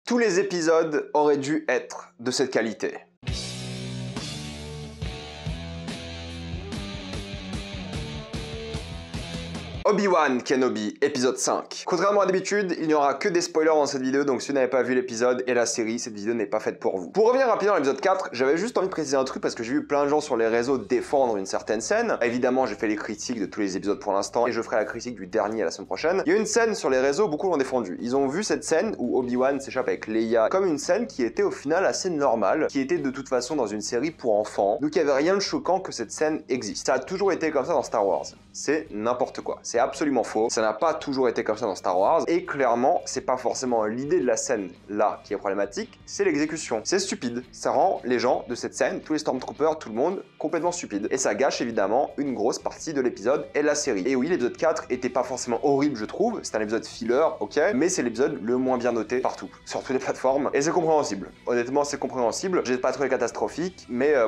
Tous les épisodes auraient dû être de cette qualité. Obi-Wan Kenobi, épisode 5. Contrairement à d'habitude, il n'y aura que des spoilers dans cette vidéo, donc si vous n'avez pas vu l'épisode et la série, cette vidéo n'est pas faite pour vous. Pour revenir rapidement à l'épisode 4, j'avais juste envie de préciser un truc parce que j'ai vu plein de gens sur les réseaux défendre une certaine scène. Évidemment, j'ai fait les critiques de tous les épisodes pour l'instant et je ferai la critique du dernier la semaine prochaine. Il y a une scène sur les réseaux, beaucoup l'ont défendu. Ils ont vu cette scène où Obi-Wan s'échappe avec Leia comme une scène qui était au final assez normale, qui était de toute façon dans une série pour enfants, donc il n'y avait rien de choquant que cette scène existe. Ça a toujours été comme ça dans Star Wars. C'est n'importe quoi. C'est absolument faux. Ça n'a pas toujours été comme ça dans Star Wars. Et clairement, c'est pas forcément l'idée de la scène là qui est problématique, c'est l'exécution. C'est stupide. Ça rend les gens de cette scène, tous les Stormtroopers, tout le monde, complètement stupide. Et ça gâche évidemment une grosse partie de l'épisode et de la série. Et oui, l'épisode 4 était pas forcément horrible, je trouve. C'est un épisode filler, ok, mais c'est l'épisode le moins bien noté partout, sur toutes les plateformes. Et c'est compréhensible. Honnêtement, c'est compréhensible. J'ai pas trouvé catastrophique, mais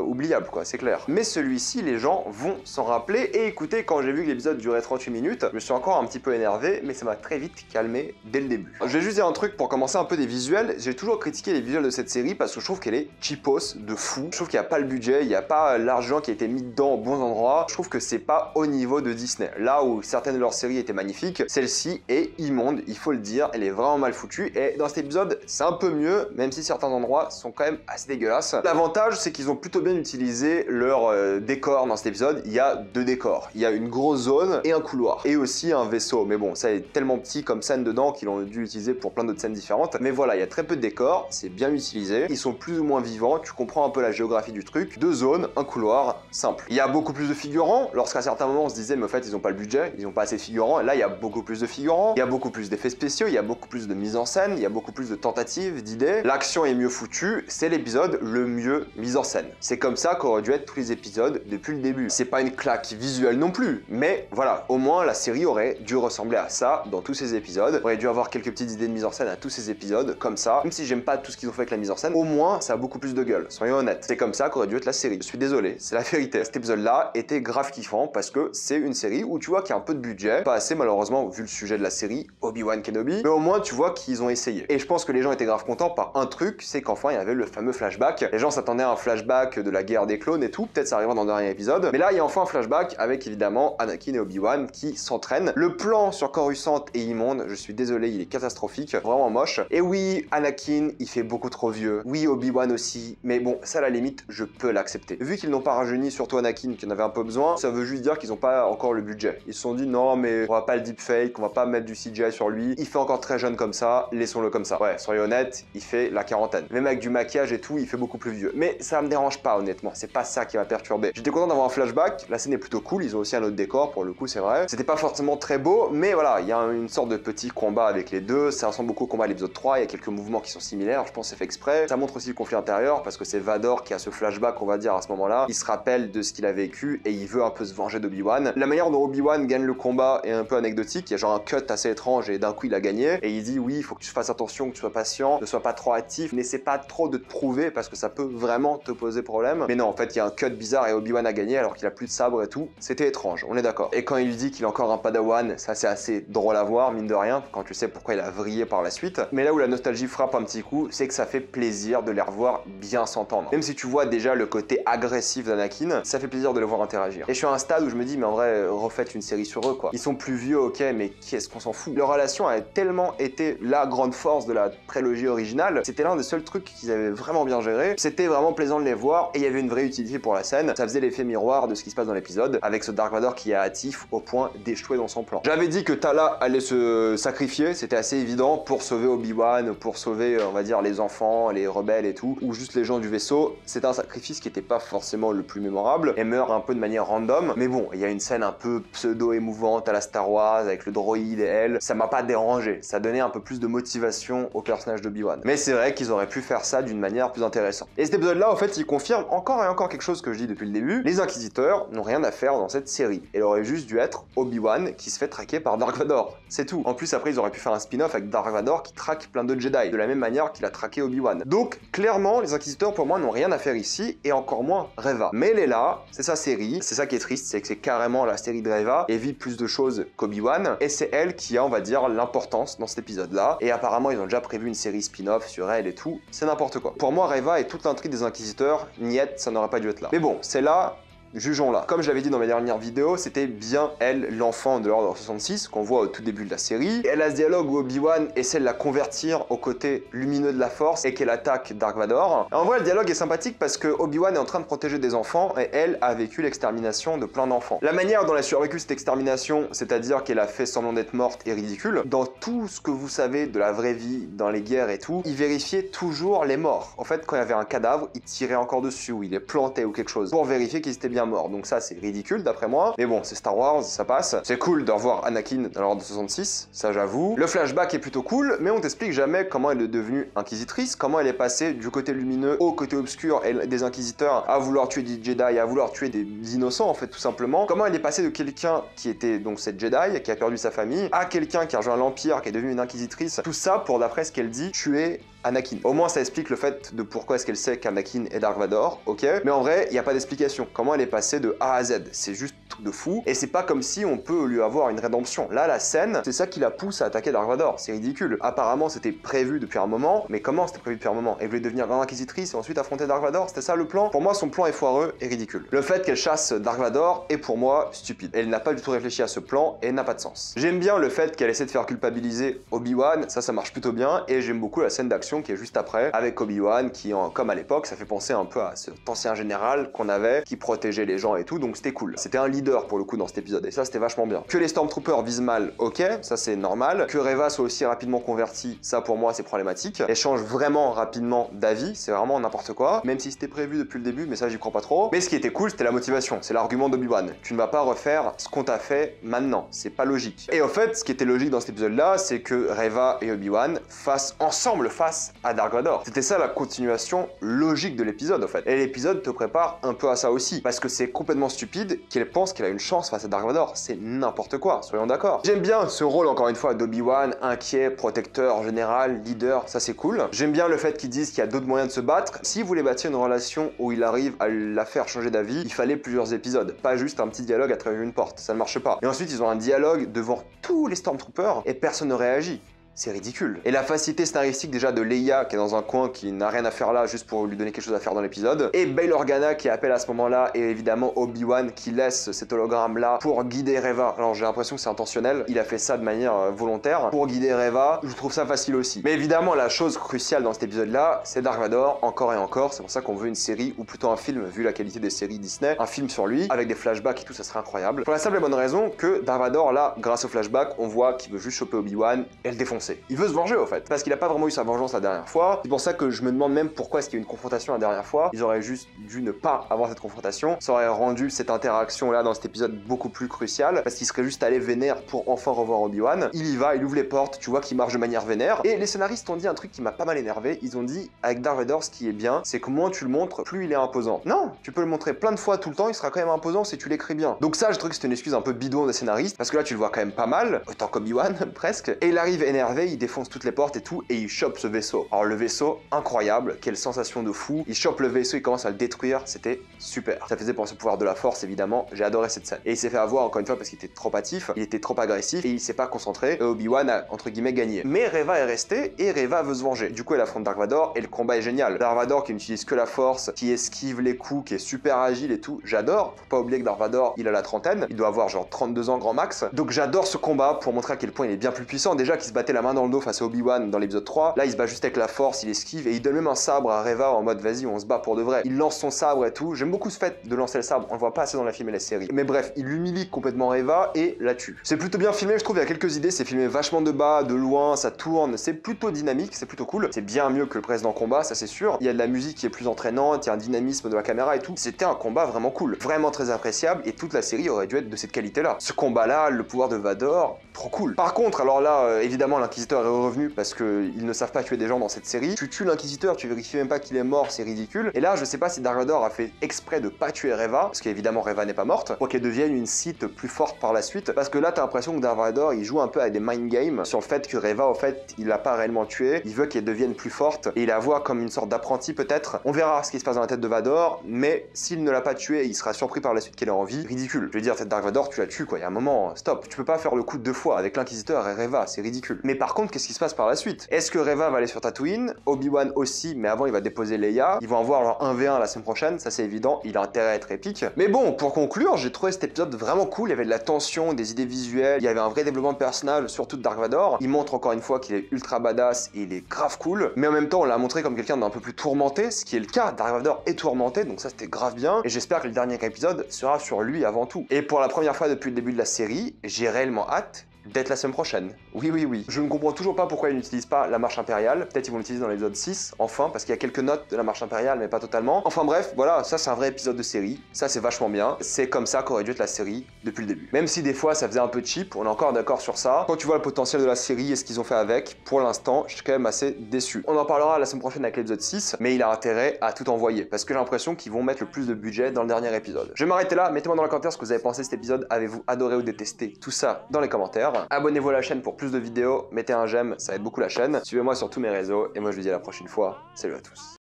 oubliable quoi, c'est clair. Mais celui-ci, les gens vont s'en rappeler et écouter. Quand j'ai vu que l'épisode durait 38 minutes, je me suis encore un petit peu énervé, mais ça m'a très vite calmé dès le début. Je vais juste dire un truc pour commencer un peu des visuels. J'ai toujours critiqué les visuels de cette série parce que je trouve qu'elle est cheapos de fou. Je trouve qu'il n'y a pas le budget, il n'y a pas l'argent qui a été mis dedans aux bons endroits. Je trouve que c'est pas au niveau de Disney. Là où certaines de leurs séries étaient magnifiques, celle-ci est immonde, il faut le dire, elle est vraiment mal foutue. Et dans cet épisode, c'est un peu mieux, même si certains endroits sont quand même assez dégueulasses. L'avantage, c'est qu'ils ont plutôt bien utilisé leur décor dans cet épisode. Il y a deux décors. Il y a une grosse zone et un couloir. Et aussi un vaisseau. Mais bon, ça est tellement petit comme scène dedans qu'ils ont dû utiliser pour plein d'autres scènes différentes. Mais voilà, il y a très peu de décors, c'est bien utilisé. Ils sont plus ou moins vivants, tu comprends un peu la géographie du truc. Deux zones, un couloir, simple. Il y a beaucoup plus de figurants. Lorsqu'à certains moments on se disait, mais en fait, ils n'ont pas le budget, ils n'ont pas assez de figurants. Et là, il y a beaucoup plus de figurants. Il y a beaucoup plus d'effets spéciaux, il y a beaucoup plus de mise en scène, il y a beaucoup plus de tentatives, d'idées. L'action est mieux foutue. C'est l'épisode le mieux mis en scène. C'est comme ça qu'auraient dû être tous les épisodes depuis le début. C'est pas une claque visuelle non plus, mais voilà, au moins la série aurait dû ressembler à ça dans tous ces épisodes. Aurait dû avoir quelques petites idées de mise en scène à tous ces épisodes, comme ça. Même si j'aime pas tout ce qu'ils ont fait avec la mise en scène, au moins ça a beaucoup plus de gueule, soyons honnêtes. C'est comme ça qu'aurait dû être la série. Je suis désolé, c'est la vérité. Cet épisode-là était grave kiffant parce que c'est une série où tu vois qu'il y a un peu de budget, pas assez malheureusement vu le sujet de la série, Obi-Wan Kenobi, mais au moins tu vois qu'ils ont essayé. Et je pense que les gens étaient grave contents par un truc, c'est qu'enfin il y avait le fameux flashback. Les gens s'attendaient à un flashback de la guerre des clones et tout, peut-être ça arrivera dans le dernier épisode, mais là il y a enfin un flashback avec évidemment Anakin et Obi-Wan qui s'entraînent. Le plan sur Coruscant est immonde, je suis désolé, il est catastrophique, vraiment moche. Et oui, Anakin, il fait beaucoup trop vieux. Oui, Obi-Wan aussi, mais bon, ça à la limite, je peux l'accepter. Vu qu'ils n'ont pas rajeuni, surtout Anakin, qui en avait un peu besoin, ça veut juste dire qu'ils n'ont pas encore le budget. Ils se sont dit, non, mais on va pas le deepfake, on va pas mettre du CGI sur lui, il fait encore très jeune comme ça, laissons-le comme ça. Ouais, soyons honnêtes, il fait la quarantaine. Même avec du maquillage et tout, il fait beaucoup plus vieux. Mais ça me dérange pas, honnêtement, c'est pas ça qui m'a perturbé. J'étais content d'avoir un flashback, la scène est plutôt cool, ils ont aussi un autre décor, pour le coup, c'est vrai. C'était pas forcément très beau, mais voilà, il y a une sorte de petit combat avec les deux, ça ressemble beaucoup au combat de l'épisode 3, il y a quelques mouvements qui sont similaires, je pense que c'est fait exprès. Ça montre aussi le conflit intérieur, parce que c'est Vador qui a ce flashback, on va dire, à ce moment-là. Il se rappelle de ce qu'il a vécu, et il veut un peu se venger d'Obi-Wan. La manière dont Obi-Wan gagne le combat est un peu anecdotique, il y a genre un cut assez étrange, et d'un coup il a gagné, et il dit, oui, il faut que tu fasses attention, que tu sois patient, ne sois pas trop actif, n'essaie pas trop de te prouver, parce que ça peut vraiment te poser problème. Mais non, en fait, il y a un cut bizarre, et Obi-Wan a gagné, alors qu'il a plus de sabre et tout. C'était étrange, on est d'accord. Et quand il lui dit qu'il est encore un padawan, ça c'est assez drôle à voir, mine de rien, quand tu sais pourquoi il a vrillé par la suite. Mais là où la nostalgie frappe un petit coup, c'est que ça fait plaisir de les revoir bien s'entendre. Même si tu vois déjà le côté agressif d'Anakin, ça fait plaisir de les voir interagir. Et je suis à un stade où je me dis, mais en vrai, refaites une série sur eux, quoi. Ils sont plus vieux, ok, mais qu'est-ce qu'on s'en fout. Leur relation a tellement été la grande force de la trilogie originale, c'était l'un des seuls trucs qu'ils avaient vraiment bien géré. C'était vraiment plaisant de les voir, et il y avait une vraie utilité pour la scène. Ça faisait l'effet miroir de ce qui se passe dans l'épisode, avec ce Dark Vador qui est hâtif au point d'échouer dans son plan. J'avais dit que Tala allait se sacrifier, c'était assez évident, pour sauver Obi-Wan, pour sauver, on va dire, les enfants, les rebelles et tout, ou juste les gens du vaisseau. C'est un sacrifice qui n'était pas forcément le plus mémorable, et meurt un peu de manière random, mais bon, il y a une scène un peu pseudo-émouvante à la Star Wars, avec le droïde et elle, ça m'a pas dérangé, ça donnait un peu plus de motivation au personnage d'Obi-Wan. Mais c'est vrai qu'ils auraient pu faire ça d'une manière plus intéressante. Et cet épisode-là, en fait, il confirme encore et encore quelque chose que je dis depuis le début, les Inquisiteurs n'ont rien à faire dans cette série. Elle aurait juste dû être montre Obi-Wan qui se fait traquer par Dark Vador. C'est tout. En plus, après, ils auraient pu faire un spin-off avec Dark Vador qui traque plein de Jedi, de la même manière qu'il a traqué Obi-Wan. Donc, clairement, les Inquisiteurs, pour moi, n'ont rien à faire ici, et encore moins Reva. Mais elle est là, c'est sa série, c'est ça qui est triste, c'est que c'est carrément la série de Reva, et vit plus de choses qu'Obi-Wan, et c'est elle qui a, on va dire, l'importance dans cet épisode-là, et apparemment, ils ont déjà prévu une série spin-off sur elle et tout, c'est n'importe quoi. Pour moi, Reva et toute l'intrigue des Inquisiteurs, niet, ça n'aurait pas dû être là. Mais bon, c'est là. Jugeons-la. Comme je l'avais dit dans mes dernières vidéos, c'était bien elle, l'enfant de l'Ordre 66, qu'on voit au tout début de la série. Et elle a ce dialogue où Obi-Wan essaie de la convertir au côté lumineux de la Force et qu'elle attaque Dark Vador. Et en vrai, le dialogue est sympathique parce que Obi-Wan est en train de protéger des enfants et elle a vécu l'extermination de plein d'enfants. La manière dont elle a survécu cette extermination, c'est-à-dire qu'elle a fait semblant d'être morte, est ridicule. Dans tout ce que vous savez de la vraie vie, dans les guerres et tout, ils vérifiaient toujours les morts. En fait, quand il y avait un cadavre, ils tiraient encore dessus ou ils les plantaient ou quelque chose pour vérifier qu'ils étaient bien mort. Donc ça, c'est ridicule d'après moi. Mais bon, c'est Star Wars, ça passe. C'est cool de revoir Anakin dans l'Ordre 66, ça j'avoue. Le flashback est plutôt cool, mais on t'explique jamais comment elle est devenue inquisitrice, comment elle est passée du côté lumineux au côté obscur et des inquisiteurs à vouloir tuer des Jedi, à vouloir tuer des innocents en fait tout simplement. Comment elle est passée de quelqu'un qui était donc cette Jedi, qui a perdu sa famille, à quelqu'un qui a rejoint l'Empire, qui est devenu une inquisitrice. Tout ça pour, d'après ce qu'elle dit, tuer Anakin. Au moins ça explique le fait de pourquoi est-ce qu'elle sait qu'Anakin est Dark Vador, ok. Mais en vrai, il n'y a pas d'explication. Comment elle est passée de A à Z, c'est juste truc de fou. Et c'est pas comme si on peut lui avoir une rédemption. Là, la scène, c'est ça qui la pousse à attaquer Dark Vador. C'est ridicule. Apparemment, c'était prévu depuis un moment. Mais comment c'était prévu depuis un moment? Elle voulait devenir grande inquisitrice et ensuite affronter Dark Vador? C'était ça le plan? Pour moi, son plan est foireux et ridicule. Le fait qu'elle chasse Dark Vador est pour moi stupide. Elle n'a pas du tout réfléchi à ce plan et n'a pas de sens. J'aime bien le fait qu'elle essaie de faire culpabiliser Obi-Wan. Ça marche plutôt bien. Et j'aime beaucoup la scène d'action qui est juste après avec Obi-Wan qui, comme à l'époque, ça fait penser un peu à cet ancien général qu'on avait qui protégeait les gens et tout. Donc c'était cool. C'était un leader pour le coup dans cet épisode et ça c'était vachement bien. Que les Stormtroopers visent mal, ok, ça c'est normal. Que Reva soit aussi rapidement convertie, ça pour moi c'est problématique. Elle change vraiment rapidement d'avis, c'est vraiment n'importe quoi. Même si c'était prévu depuis le début, mais ça j'y crois pas trop. Mais ce qui était cool, c'était la motivation, c'est l'argument d'Obi-Wan. Tu ne vas pas refaire ce qu'on t'a fait maintenant, c'est pas logique. Et au fait, ce qui était logique dans cet épisode-là, c'est que Reva et Obi-Wan fassent ensemble face à Dark Vador. C'était ça la continuation logique de l'épisode, en fait. Et l'épisode te prépare un peu à ça aussi, parce que c'est complètement stupide qu'elle pense qu'elle a une chance face à Dark Vador. C'est n'importe quoi, soyons d'accord. J'aime bien ce rôle, encore une fois, d'Obi-Wan, inquiet, protecteur, général, leader, ça c'est cool. J'aime bien le fait qu'ils disent qu'il y a d'autres moyens de se battre. S'ils voulaient bâtir une relation où il arrive à la faire changer d'avis, il fallait plusieurs épisodes, pas juste un petit dialogue à travers une porte, ça ne marche pas. Et ensuite, ils ont un dialogue devant tous les Stormtroopers et personne ne réagit. C'est ridicule. Et la facilité scénaristique déjà de Leia qui est dans un coin qui n'a rien à faire là juste pour lui donner quelque chose à faire dans l'épisode. Et Bail Organa qui appelle à ce moment-là et évidemment Obi-Wan qui laisse cet hologramme là pour guider Reva. Alors j'ai l'impression que c'est intentionnel. Il a fait ça de manière volontaire pour guider Reva. Je trouve ça facile aussi. Mais évidemment la chose cruciale dans cet épisode là c'est Dark Vador encore et encore. C'est pour ça qu'on veut une série ou plutôt un film vu la qualité des séries Disney. Un film sur lui avec des flashbacks et tout ça serait incroyable. Pour la simple et bonne raison que Dark Vador là grâce au flashback on voit qu'il veut juste choper Obi-Wan et le défoncer. Il veut se venger au fait, parce qu'il a pas vraiment eu sa vengeance la dernière fois. C'est pour ça que je me demande même pourquoi est-ce qu'il y a eu une confrontation la dernière fois. Ils auraient juste dû ne pas avoir cette confrontation. Ça aurait rendu cette interaction là dans cet épisode beaucoup plus cruciale, parce qu'il serait juste allé vénère pour enfin revoir Obi-Wan. Il y va, il ouvre les portes, tu vois qu'il marche de manière vénère. Et les scénaristes ont dit un truc qui m'a pas mal énervé. Ils ont dit avec Darth Vader ce qui est bien, c'est que moins tu le montres, plus il est imposant. Non, tu peux le montrer plein de fois tout le temps, il sera quand même imposant si tu l'écris bien. Donc ça, je trouve que c'est une excuse un peu bidon des scénaristes, parce que là tu le vois quand même pas mal, autant qu'Obi-Wan presque. Et il arrive énervé, il défonce toutes les portes et tout, et il chope ce vaisseau. Alors le vaisseau, incroyable, quelle sensation de fou. Il chope le vaisseau, il commence à le détruire, c'était super. Ça faisait penser au pouvoir de la force, évidemment, j'ai adoré cette scène. Et il s'est fait avoir encore une fois parce qu'il était trop hâtif, il était trop agressif, et il s'est pas concentré, et Obi-Wan a, entre guillemets, gagné. Mais Reva est restée, et Reva veut se venger. Du coup, elle affronte Dark Vador, et le combat est génial. Dark Vador qui n'utilise que la force, qui esquive les coups, qui est super agile et tout, j'adore. Faut pas oublier que Dark Vador, il a la trentaine, il doit avoir genre 32 ans grand max. Donc j'adore ce combat pour montrer à quel point il est bien plus puissant. Déjà qu'il se battait la main dans le dos face à Obi-Wan dans l'épisode 3, là il se bat juste avec la force, il esquive, et il donne même un sabre à Reva en mode vas-y, on se bat pour de vrai. Il lance son sabre et tout. J'aime beaucoup ce fait de lancer le sabre, on le voit pas assez dans la film et la série. Mais bref, il humilie complètement Reva et la tue. C'est plutôt bien filmé, je trouve, il y a quelques idées, c'est filmé vachement de bas, de loin, ça tourne, c'est plutôt dynamique, c'est plutôt cool. C'est bien mieux que le précédent combat, ça c'est sûr. Il y a de la musique qui est plus entraînante, il y a un dynamisme de la caméra et tout. C'était un combat vraiment cool, vraiment très appréciable, et toute la série aurait dû être de cette qualité-là. Ce combat-là, le pouvoir de Vador, trop cool. Par contre, alors là, évidemment, l'inquisiteur est revenu parce qu'ils ne savent pas tuer des gens dans cette série. Tu tues l'inquisiteur, tu vérifies même pas qu'il est mort, c'est ridicule. Et là, je sais pas si Dark Vador a fait exprès de pas tuer Reva, parce qu'évidemment Reva n'est pas morte, pour qu'elle devienne une Sith plus forte par la suite. Parce que là, t'as l'impression que Dark Vador, il joue un peu à des mind games sur le fait que Reva, au fait, il l'a pas réellement tué. Il veut qu'elle devienne plus forte et il la voit comme une sorte d'apprenti peut-être. On verra ce qui se passe dans la tête de Vador, mais s'il ne l'a pas tué, il sera surpris par la suite qu'elle est en vie. Ridicule. Je veux dire, cette Dark Vador, tu la tues quoi. Il y a un moment, stop. Tu peux pas faire le coup deux fois avec l'inquisiteur et Reva, c'est ridicule. Mais par contre, qu'est-ce qui se passe par la suite? Est-ce que Reva va aller sur Tatooine? Obi-Wan aussi, mais avant il va déposer Leia. Ils vont avoir leur 1v1 la semaine prochaine, ça c'est évident, il a intérêt à être épique. Mais bon, pour conclure, j'ai trouvé cet épisode vraiment cool, il y avait de la tension, des idées visuelles, il y avait un vrai développement de personnage, surtout de Dark Vador. Il montre encore une fois qu'il est ultra badass et il est grave cool, mais en même temps on l'a montré comme quelqu'un d'un peu plus tourmenté, ce qui est le cas. Dark Vador est tourmenté, donc ça c'était grave bien, et j'espère que le dernier épisode sera sur lui avant tout. Et pour la première fois depuis le début de la série, j'ai réellement hâte d'être la semaine prochaine. Oui, oui, oui. Je ne comprends toujours pas pourquoi ils n'utilisent pas la marche impériale. Peut-être ils vont l'utiliser dans l'épisode 6, enfin, parce qu'il y a quelques notes de la marche impériale, mais pas totalement. Enfin bref, voilà, ça c'est un vrai épisode de série. Ça c'est vachement bien. C'est comme ça qu'aurait dû être la série depuis le début. Même si des fois ça faisait un peu cheap, on est encore d'accord sur ça. Quand tu vois le potentiel de la série et ce qu'ils ont fait avec, pour l'instant, je suis quand même assez déçu. On en parlera la semaine prochaine avec l'épisode 6, mais il a intérêt à tout envoyer, parce que j'ai l'impression qu'ils vont mettre le plus de budget dans le dernier épisode. Je vais m'arrêter là, mettez-moi dans les commentaires ce que vous avez pensé de cet épisode. Avez-vous adoré ou détesté? Tout ça dans les commentaires. Abonnez-vous à la chaîne pour plus de vidéos, mettez un j'aime, ça aide beaucoup la chaîne. Suivez-moi sur tous mes réseaux, et moi je vous dis à la prochaine fois. Salut à tous.